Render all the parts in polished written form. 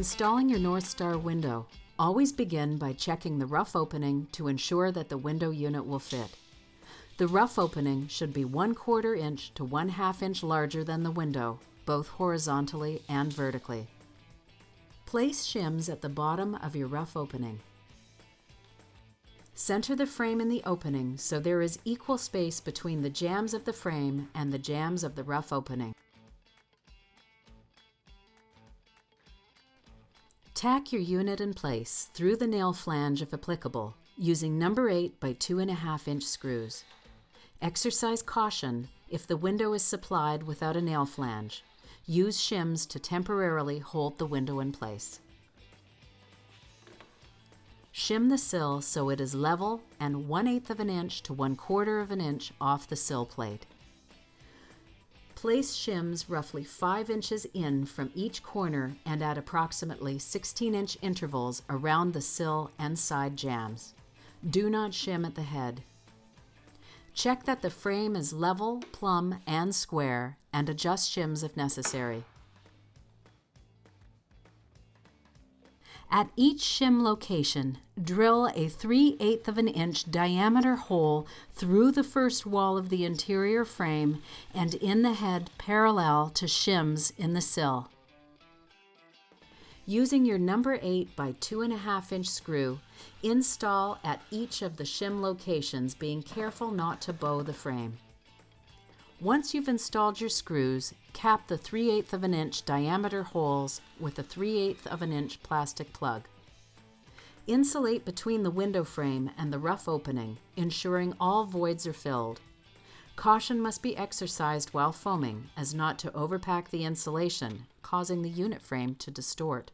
installing your North Star window, always begin by checking the rough opening to ensure that the window unit will fit. The rough opening should be 1/4 inch to 1/2 inch larger than the window, both horizontally and vertically. Place shims at the bottom of your rough opening. Center the frame in the opening so there is equal space between the jambs of the frame and the jambs of the rough opening. Tack your unit in place through the nail flange if applicable, using number 8 by 2.5 inch screws. Exercise caution if the window is supplied without a nail flange. Use shims to temporarily hold the window in place. Shim the sill so it is level and 1/8 of an inch to 1/4 of an inch off the sill plate. Place shims roughly 5 inches in from each corner and at approximately 16-inch intervals around the sill and side jambs. Do not shim at the head. Check that the frame is level, plumb, and square, and adjust shims if necessary. At each shim location, drill a 3/8 of an inch diameter hole through the first wall of the interior frame and in the head parallel to shims in the sill. Using your number 8 by 2.5 inch screw, install at each of the shim locations, being careful not to bow the frame. Once you've installed your screws, cap the 3/8 of an inch diameter holes with a 3/8 of an inch plastic plug. Insulate between the window frame and the rough opening, ensuring all voids are filled. Caution must be exercised while foaming as not to overpack the insulation, causing the unit frame to distort.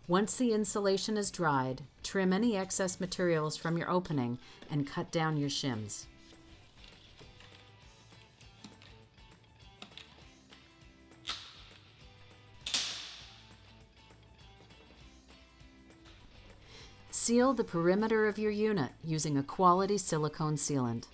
Once the insulation is dried, trim any excess materials from your opening and cut down your shims. Seal the perimeter of your unit using a quality silicone sealant.